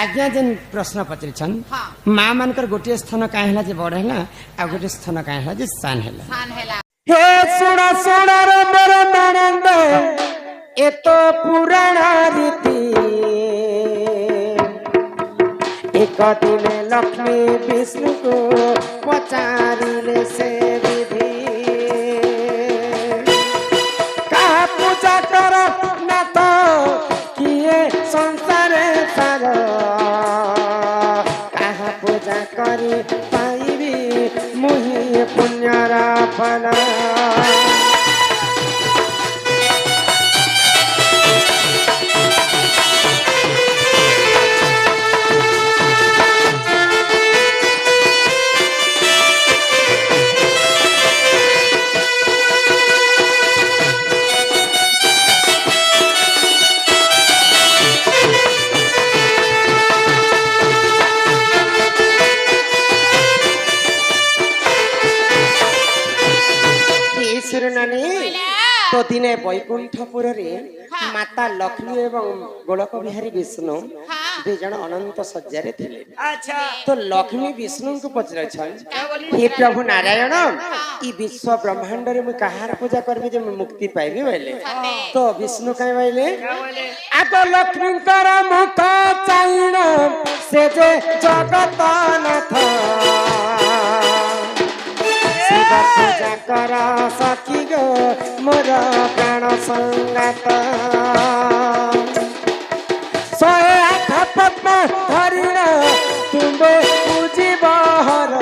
आज्ञा जेन प्रश्न पचारिछन् माँ मानकर गोटे स्थान काहे होला जे बड़ हैला आ गोटे स्थान काहे होला जे सान हैला हे सुण सुण रे मोर ननंद ए तो पुराण रीति एक दिन लक्ष्मी विष्णु को पचारिले से विधि कहा पूजा कर ना तो किए संसार सार कहा पूजा करी पाइबी मुहि पुण्यर फल तो दिने बैकुंठपुर माता लक्ष्मी एवं गोलक बिहारी विष्णु दु जन अनंत सज्जा रे थिले। अच्छा तो लक्ष्मी विष्णु को पचर हे प्रभु नारायण ई विश्व ब्रह्मांड रे मु कहार पूजा करबे जे मुक्ति पाइबे बोले तो विष्णु कहे बोले आग लक्ष्मी कर मुख चाइण से जे जगत नाथ पूजा कर सखी गो मोर प्राण संगात शहे आठ पद्म धरिण तुम्बे पूजिब हर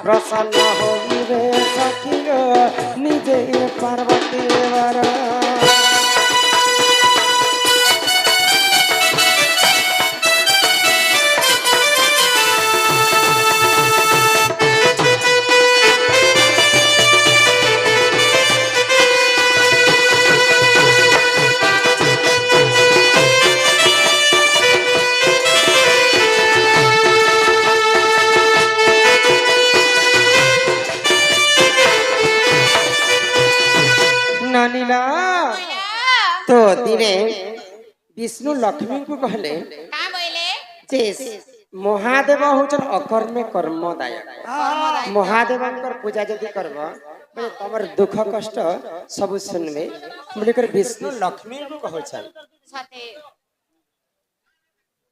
प्रसन्न होइबे सखी गो निजे पार्वती वर तो दिने विष्णु लक्ष्मी को कहले महादेव होचन अकर्मे कर्मदायक महादेवंकर पूजा जदि करब बोले तमर दुख कष्ट सब सुनबे बोलेकर विष्णु लक्ष्मी को कहछन साथे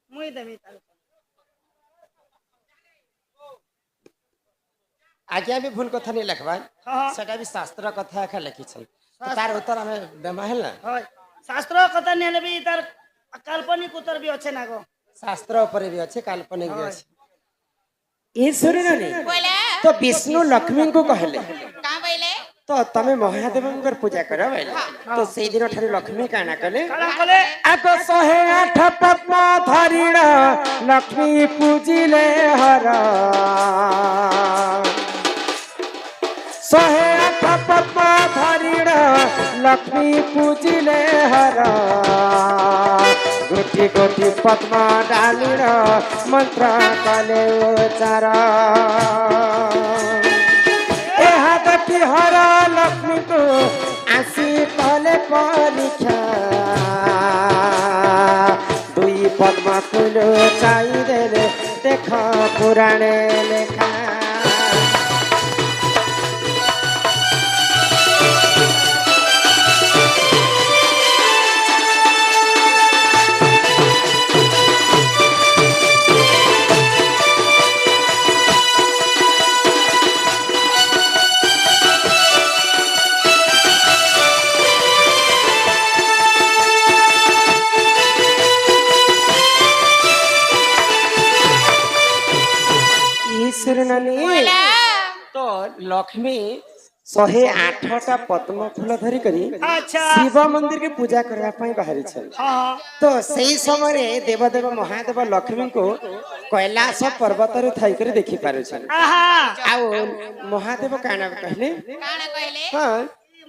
मुई देबी आज्ञा भी भूल कथा नहीं लिखबा सेटा भी शास्त्र कथा का लिखिछन तार उत्तर हमें देमा है ना शास्त्र कथा नहीं भी तार काल्पनिक उत्तर भी अच्छे ना गो शास्त्र ऊपर भी अच्छे काल्पनिक भी अच्छे ये सुन नहीं तो विष्णु लक्ष्मी को कहले का बोले तो तमे महादेवंकर पूजा करो बोले तो सेई दिन ठारे लक्ष्मी काना कले आग 108 पद्म धरिण लक्ष्मी पूजिले हर 108 पद्म धरिण लक्ष्मी पूजिले हर गोटी गोटी पद्म डालिण मंत्र कले उच्चार एहा देखी हर लक्ष्मी को आसी कले परीक्षा दुई पद्म फूल चाहिए देख पुराणे लेखा तो लक्ष्मी 108टा पद्म फूल धरी करी शिव मंदिर के पूजा करबा पई बाहरी छल तो सही समय रे देवदेव महादेव लक्ष्मी को कैलाश पर्वत रे थाई करे देखि पारे छल आ महादेव काना कहले हां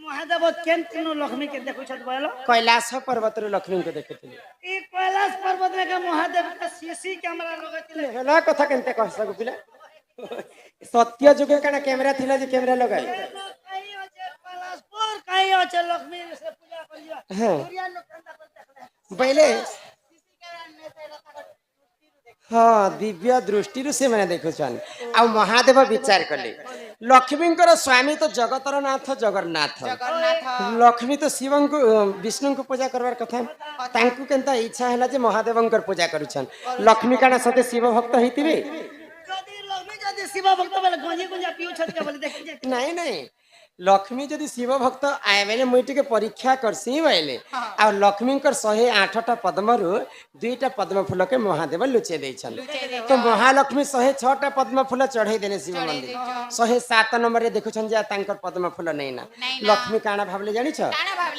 महादेव केन तीनों लक्ष्मी के देखो छत बोलो कैलाश पर्वत रे लक्ष्मी को देखते ई कैलाश पर्वत रे के महादेव का सीसी कैमरा लगतिले हला कथा केनते कह सकू पिला सत्य जुगे काना कैमरा थिला जे कैमरा लगाई काई अचे लक्ष्मी से पूजा करिया हां सूर्य नो कंदा कर देखले पहले हाँ दिव्य दृष्टि से मैंने देखुछन आ महादेव विचार कले लक्ष्मींकर स्वामी तो जगतर नाथ जगन्नाथ लक्ष्मी तो शिव को विष्णु को पूजा करवार कथा तांकु केनता इच्छा हैला जे महादेवंकर पूजा करूछन लक्ष्मी काना सते शिव भक्त हेतिबे যদি লক্ষ্মী যদি শিব ভক্ত বলে গঞ্জি গঞ্জা পিউ ছটকে বলে দেখি যে नहीं नहीं लक्ष्मी जदि शिव भक्त आए बेले मुई टिके परीक्षा करसी बेले आ लक्ष्मी कर 108टा पद्मरु 2टा पद्म फूल के महादेव लुचे देछन तो महालक्ष्मी 106टा पद्म फूल चढ़ाई देने शिव मंदिर 107 नंबर रे देखुछन जे तांकर पद्म फूल नहीं ना लक्ष्मी काना भाबले जानि छ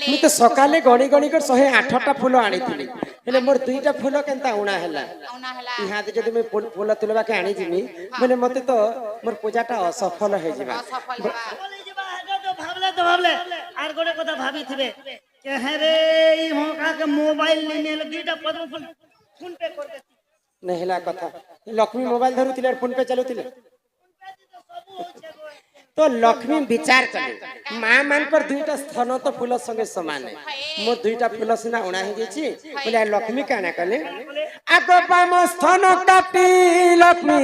मु तो सकाले गणी गणी कर 108टा फूल आनी थिली हेले मोर 2टा फूल केनता उणा हैला इहा दे जदि मैं फूल तुलबा के आनी जिमी माने मते तो मोर पूजाटा असफल हे जिबा বলে যাবা আগে তো ভাবলে আর গোটে কথা ভাবি থিবে কে হ্যাঁ রে এই হোকা के मोबाइल लेने लगी दुईटा पद्म फूल फोन पे कर दे नहिला कथा लक्ष्मी मोबाइल धरुतिले और फोन पे चलुतिले तो लक्ष्मी विचार कले मां मान पर 2टा स्थान तो फूल संगे समान है मोर 2टा फूल सिना उणा हे जेछि बोले लक्ष्मी काना कले आगो बाम स्थान काटी लक्ष्मी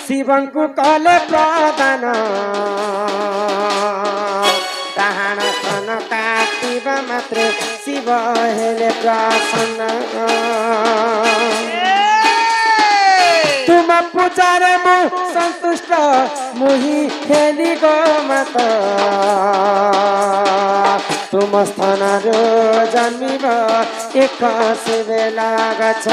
शिवं को कले प्रदान डाहाण स्थान काटिबा मात्र शिव हेले प्रसन्न तुम पूजारे मु संतुष्ट मुहि खेली गो मत तुम स्थान जन्मिब एक से बेला गछ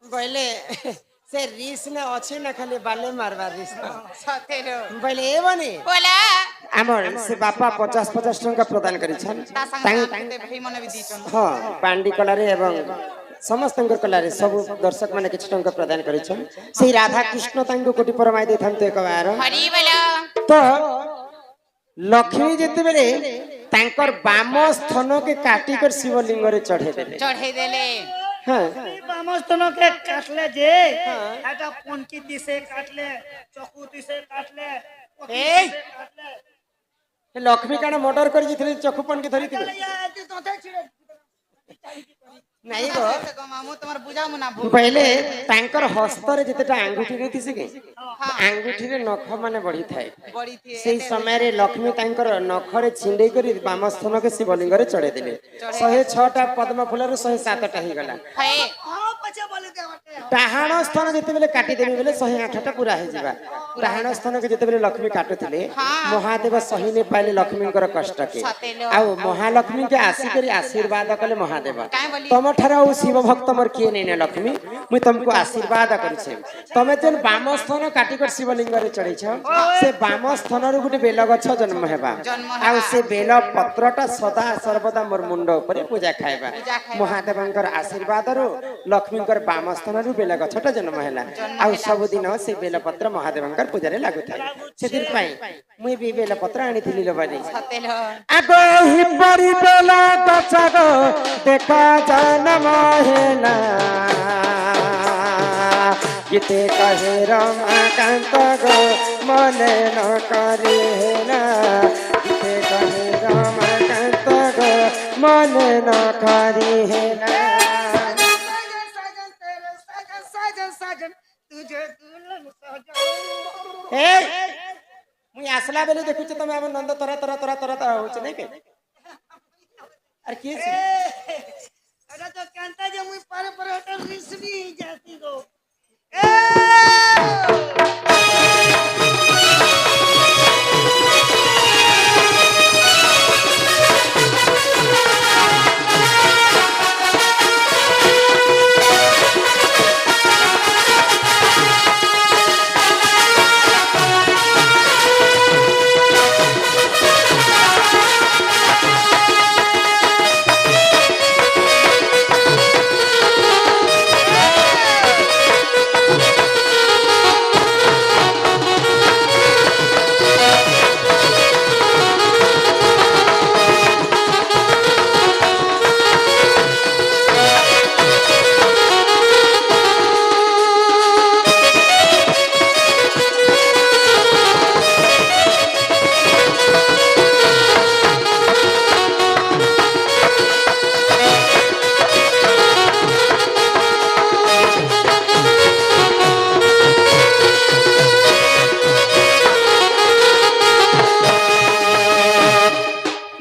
बोले से रिस ने अच्छे न खाली बाले मारवा रिस सतेरो बोले ए बनी बोला हमर से बापा 50-50 टंका प्रदान करि छन तांग भाई मन भी दीचन हां पांडी कलारे एवं समस्त कलारे सब दर्शक माने किछ टंका प्रदान करि छन से राधा कृष्ण तांग कोटि परमाई दे थांते एक बार हरि बोला तो लक्ष्मी जेते बेले तांकर बाम स्थान के काटी कर शिवलिंग रे चढ़े देले हां बामस्तन के काटले जे এটা পনকি দিছে কাটলে চকু দিছে কাটলে এই লক্ষ্মী কানা মোটর করে জিতলে চকু পনকি ধরিতিলে नहीं गो मामू तुम्हार बुझामु ना पहले तांकर हस्तर जेतेटा अंगूठी रहिति से के अंगूठी रे नख माने बढ़ी थाए बड़ी थी सेही समय रे लक्ष्मी तांकर नख रे छिंडे करी बामस्थन के शिवलिंग रे चढ़े देले 106टा पद्म फूल रे 107टा ही गला है हां पछे बोले दे डाहाण स्थान जेते बेले काटी देबे बेले 108टा पूरा हे जिबा डाहाण स्थान के जेते बेले लक्ष्मी काटुथिले महादेव सही ने पाइले लक्ष्मी कर कष्ट के आ महालक्ष्मी के आसी करी आशीर्वाद कले महादेव तम ठारा शिव भक्त मोर किए नहीं ना लक्ष्मी मुई तुमको आशीर्वाद करिछे तमे जन बाम स्थान काटी कर शिवलिंग रे चढ़ै छ से बाम स्थान रे गुटे बेल गछ जन्म हेबा आ से बेल पत्रटा सदा सर्वदा मोर मुंड ऊपर पूजा खाइबा महादेवंकर आशीर्वाद रो लक्ष्मीकर बाम स्थान रे बेल गछटा जन्म हैला आ सब दिन से बेल पत्र महादेवंकर पूजा रे लागु थाए सेतिर पई मुई भी बेल पत्र आनी थिली लो बानी सतेलो आगो ही बड़ी बेल गछ गो देखा जन्म हैला গীতে কহে রমাকান্ত গো মনে ন করে না গীতে কহে রমাকান্ত গো মনে ন করে না এই মুই আসলা বেলে দেখুছ তুমি আমার নন্দ তোরা তোরা তোরা তোরা তোরা হচ্ছে নাকি আর কি আছে? এটা তো কান্তা যে মুই পারে পারে ওটা রিসবি যাতি গো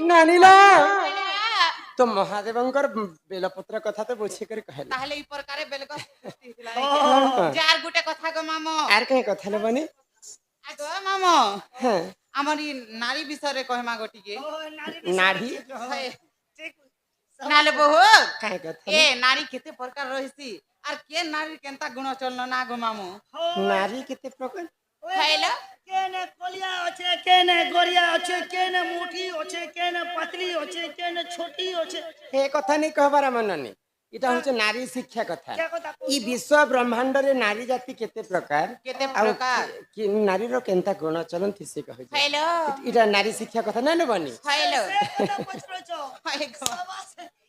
নানিলা তো মহাদেবঙ্কর বেলপত্র কথা তো বুঝি করে কহেলা তাহলে এই প্রকারে বেলগ যার গুটে কথা গো মামো আর কাই কথা নেবনি আগো মামো হ্যাঁ আমার ই নারী বিষয়ে কহমা গটিকে নারী নালে বহু কাই কথা এ নারী কেতে প্রকার রহিছি আর কে নারীর কেনতা গুণ চলন না গো মামু নারী কেতে প্রকার খাইলা কেনে কলিয়া আছে কেনে গড়িয়া আছে কেনে মুঠি আছে কেনে পাতলি আছে কেনে ছোটি আছে এ কথা নেই কহবার আমার নানি এটা হচ্ছে নারী শিক্ষা কথা কে কথা কହୁଛ? ই বিশ্ব ব্রহ্মাণ্ডরে নারী জাতি কেতে প্রকার কেতে ଆଉ প্রকার নারীর কেনতা গুণ চলন থিসে কହୁছে খাইলো এটা নারী শিক্ষা কথা না নেবনি খাইলো ସେ କଥା ପଚାରୁଛ? হায় গো ବାସ୍